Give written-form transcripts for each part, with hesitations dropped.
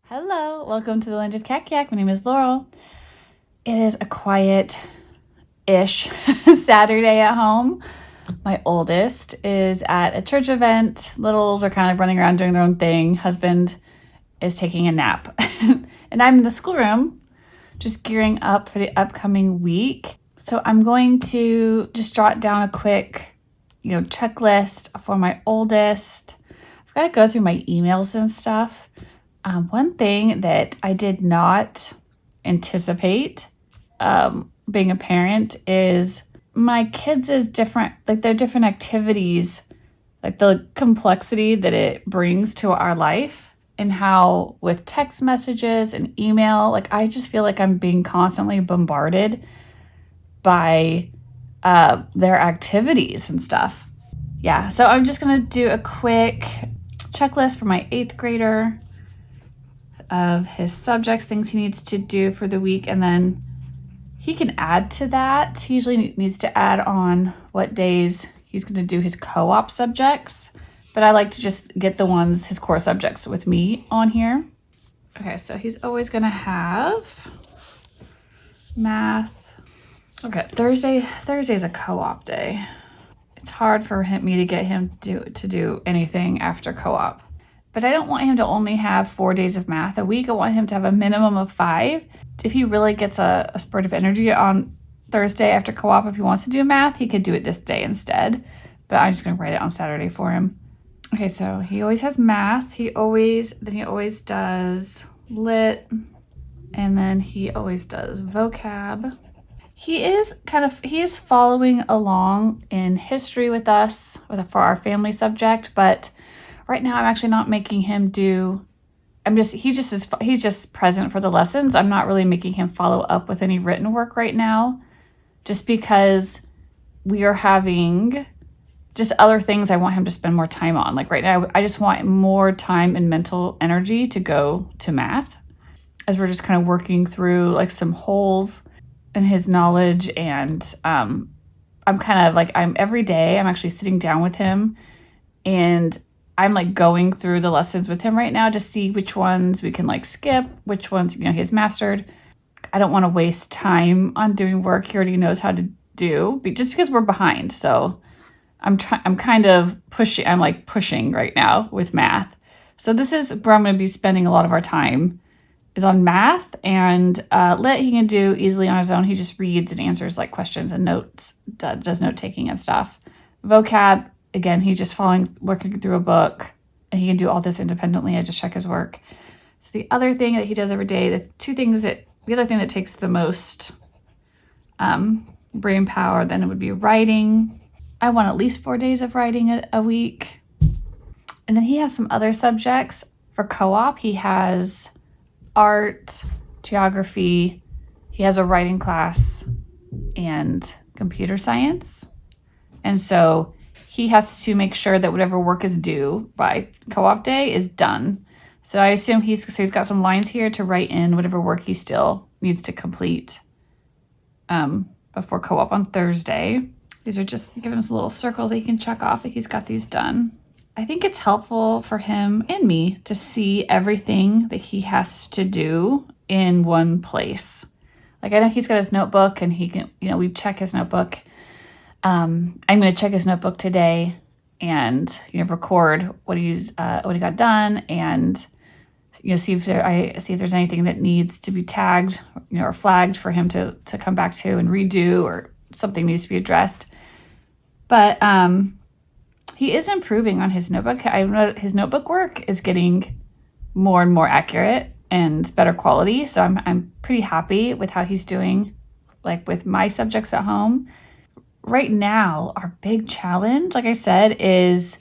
Hello, welcome to the Land of Yak Yak. My name is Laurel. It is a quiet-ish Saturday at home. My oldest is at a church event. Littles are kind of running around doing their own thing. Husband is taking a nap. And I'm in the schoolroom just gearing up for the upcoming week. So I'm going to just jot down a quick, checklist for my oldest. I've got to go through my emails and stuff. One thing that I did not anticipate being a parent is my kids is different, like their different activities, like the complexity that it brings to our life and how with text messages and email, like I just feel like I'm being constantly bombarded by their activities and stuff. Yeah, so I'm just going to do a quick checklist for my 8th grader of his subjects, things he needs to do for the week, and then he can add to that. He usually needs to add on what days he's going to do his co-op subjects, but I like to just get the ones, his core subjects with me on here. Okay, so he's always going to have math. Okay, Thursday's a co-op day. It's hard for me to get him to do anything after co-op. But I don't want him to only have 4 days of math a week. I want him to have a minimum of 5. If he really gets a spurt of energy on Thursday after co-op, if he wants to do math, he could do it this day instead. But I'm just going to write it on Saturday for him. Okay, so he always has math. He always does lit, and then he always does vocab. He is following along in history with us for our family subject, but right now I'm actually not making him he's just present for the lessons. I'm not really making him follow up with any written work right now, just because we are having just other things I want him to spend more time on. Like right now, I just want more time and mental energy to go to math as we're just kind of working through like some holes in his knowledge. And I'm every day I'm actually sitting down with him and I'm like going through the lessons with him right now to see which ones we can like skip, which ones, he has mastered. I don't want to waste time on doing work he already knows how to do, just because we're behind. So I'm pushing right now with math. So this is where I'm going to be spending a lot of our time is on math, and lit he can do easily on his own. He just reads and answers like questions and notes, does note taking and stuff. Vocab, again, he's just working through a book, and he can do all this independently. I just check his work. So the other thing that he does every day, the other thing that takes the most brain power, then it would be writing. I want at least 4 days of writing a week. And then he has some other subjects. For co-op, he has art, geography, he has a writing class, and computer science. And so he has to make sure that whatever work is due by co-op day is done. So I assume he's got some lines here to write in whatever work he still needs to complete before co-op on Thursday. These are just give him some little circles that he can check off that he's got these done. I think it's helpful for him and me to see everything that he has to do in one place. Like I know he's got his notebook, and he can, we check his notebook. I'm going to check his notebook today and record what he got done, and see if there's anything that needs to be tagged, or flagged for him to come back to and redo, or something needs to be addressed. But he is improving on his notebook. I know his notebook work is getting more and more accurate and better quality. So I'm pretty happy with how he's doing, like with my subjects at home. Right now, our big challenge, like I said, is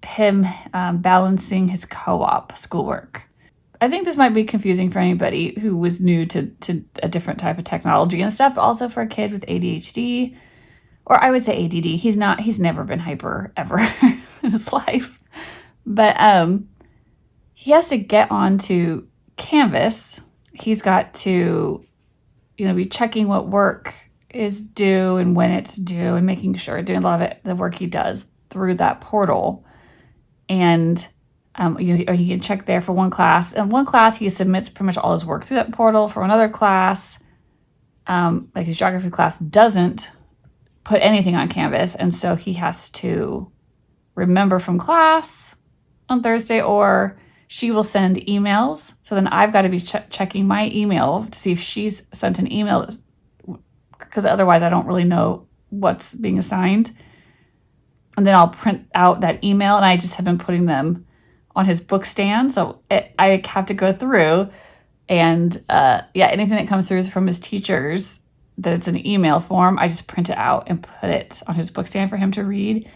him balancing his co-op schoolwork. I think this might be confusing for anybody who was new to a different type of technology and stuff, but also for a kid with ADHD, or I would say ADD. He's never been hyper ever in his life. But he has to get onto Canvas. He's got to, be checking what work is due and when it's due, and making sure doing a lot of the work he does through that portal. And Or he can check there for one class. In one class, he submits pretty much all his work through that portal. For another class, like his geography class, doesn't put anything on Canvas. And so he has to remember from class on Thursday, or she will send emails. So then I've got to be checking my email to see if she's sent an email, because otherwise I don't really know what's being assigned. And then I'll print out that email, and I just have been putting them on his book stand. So I have to go through and anything that comes through from his teachers that it's an email form, I just print it out and put it on his book stand for him to read,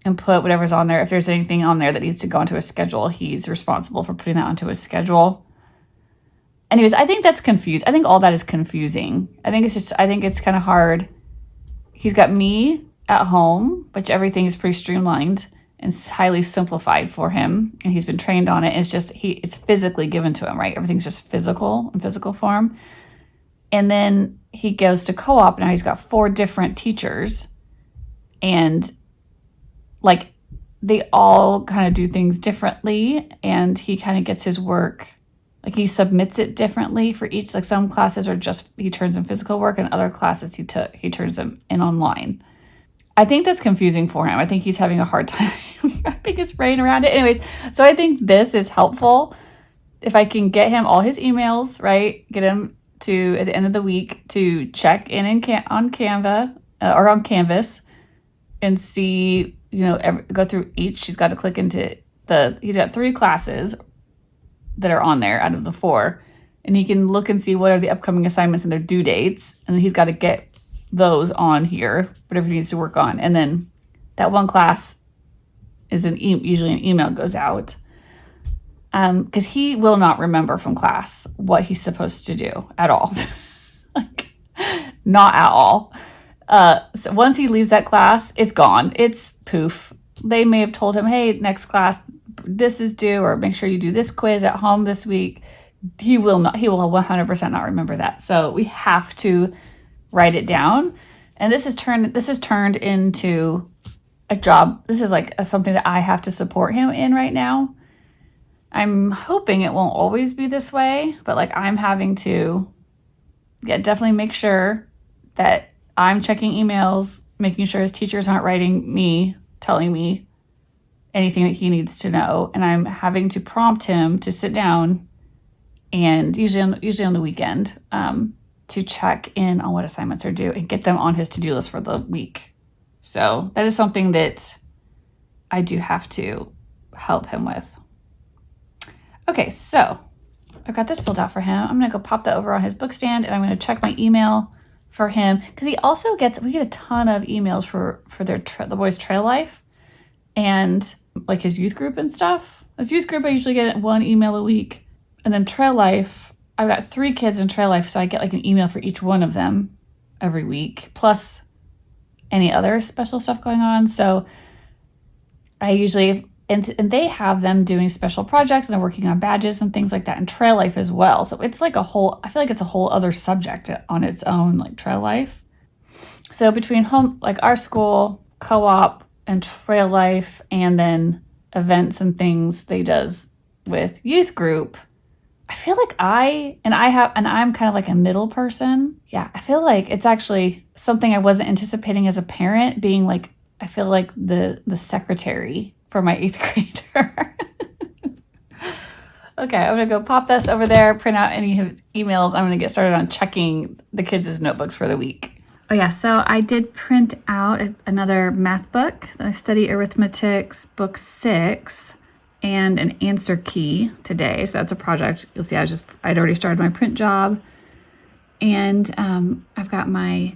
and put whatever's on there. If there's anything on there that needs to go onto a schedule, he's responsible for putting that onto his schedule. Anyways, I think that's confused. I think all that is confusing. I think it's kind of hard. He's got me at home, which everything is pretty streamlined and highly simplified for him, and he's been trained on it. It's just it's physically given to him, right? Everything's just physical, in physical form. And then he goes to co-op. Now he's got 4 different teachers, and like they all kind of do things differently, and he kind of gets his work, like he submits it differently for each. Like some classes are just, he turns in physical work, and other classes he turns them in online. I think that's confusing for him. I think he's having a hard time wrapping his brain around it. Anyways, so I think this is helpful. If I can get him all his emails, right? Get him to, at the end of the week, to check in on Canva or on Canvas and see, go through each. He's got to click into he's got 3 classes that are on there out of the 4. And he can look and see what are the upcoming assignments and their due dates. And he's got to get those on here, whatever he needs to work on. And then that one class is usually an email goes out, because he will not remember from class what he's supposed to do at all. Like, not at all. So once he leaves that class, it's gone. It's poof. They may have told him, hey, next class, this is due, or make sure you do this quiz at home this week. He will 100% not remember that. So we have to write it down. And this is turned into a job. This is like something that I have to support him in right now. I'm hoping it won't always be this way, but like I'm having to definitely make sure that I'm checking emails, making sure his teachers aren't writing me, telling me anything that he needs to know. And I'm having to prompt him to sit down, and usually on the weekend, to check in on what assignments are due and get them on his to-do list for the week. So that is something that I do have to help him with. Okay, so I've got this filled out for him. I'm going to go pop that over on his book stand, and I'm going to check my email for him, because he also we get a ton of emails for the boys' trail life and like his youth group and stuff. His youth group, I usually get 1 email a week. And then trail life, I've got 3 kids in trail life, so I get like an email for each one of them every week, plus any other special stuff going on. So I usually, and they have them doing special projects, and they're working on badges and things like that in trail life as well. So it's like I feel like it's a whole other subject on its own, like trail life. So between our school, co-op, and trail life, and then events and things they does with youth group, I feel like I'm kind of like a middle person. Yeah, I feel like it's actually something I wasn't anticipating as a parent, being like, I feel like the secretary for my 8th grader. Okay, I'm going to go pop this over there, print out any of his emails. I'm going to get started on checking the kids' notebooks for the week. Oh yeah, so I did print out another math book, Study Arithmetics, book 6. And an answer key today. So that's a project. You'll see I'd already started my print job. And I've got my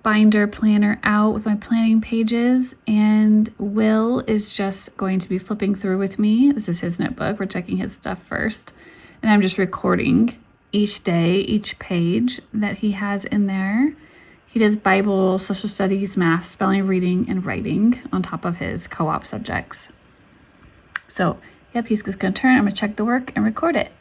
binder planner out with my planning pages. And Will is just going to be flipping through with me. This is his notebook. We're checking his stuff first. And I'm just recording each day, each page that he has in there. He does Bible, social studies, math, spelling, reading, and writing on top of his co-op subjects. So, yep, he's just going to turn. I'm going to check the work and record it.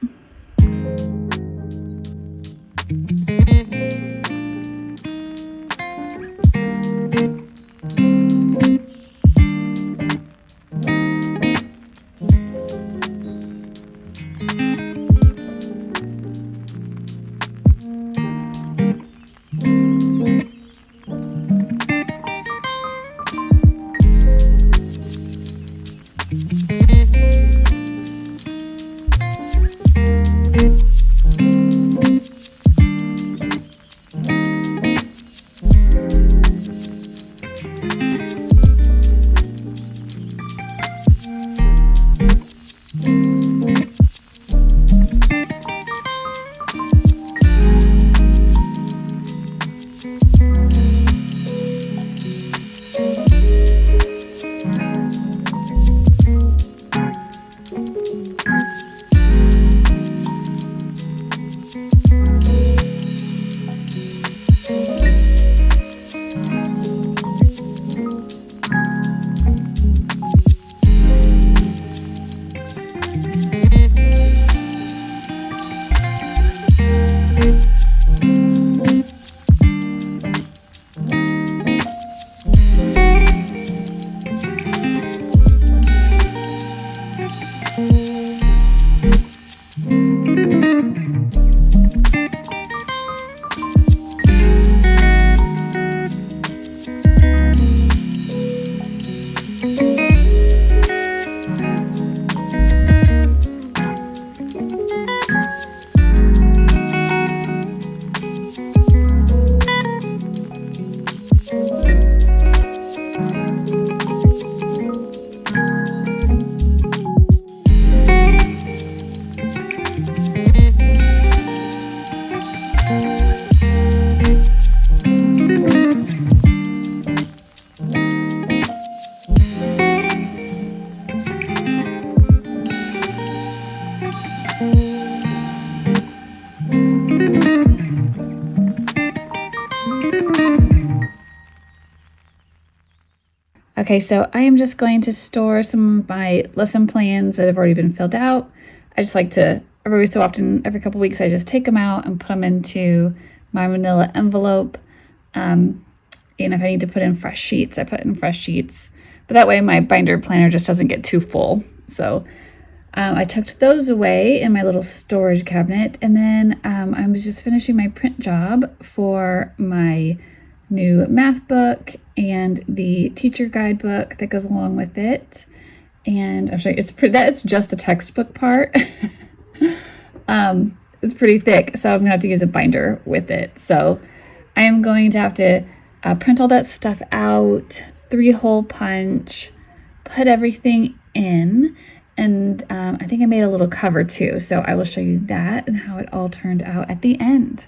Okay, so I am just going to store some of my lesson plans that have already been filled out. I just like to, every so often, every couple weeks, I just take them out and put them into my manila envelope. And if I need to put in fresh sheets, I put in fresh sheets. But that way my binder planner just doesn't get too full. So I tucked those away in my little storage cabinet. And then I was just finishing my print job for my new math book and the teacher guidebook that goes along with it. And I'm showing you, that's just the textbook part. It's pretty thick, so I'm gonna have to use a binder with it. So I am going to have to print all that stuff out, 3-hole punch, put everything in, and I think I made a little cover too. So I will show you that and how it all turned out at the end.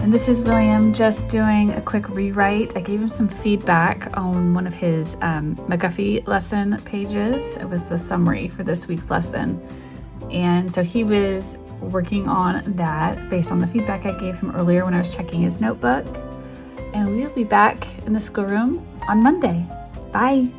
And this is William just doing a quick rewrite. I gave him some feedback on one of his McGuffey lesson pages. It was the summary for this week's lesson. And so he was working on that based on the feedback I gave him earlier when I was checking his notebook. And we'll be back in the schoolroom on Monday. Bye.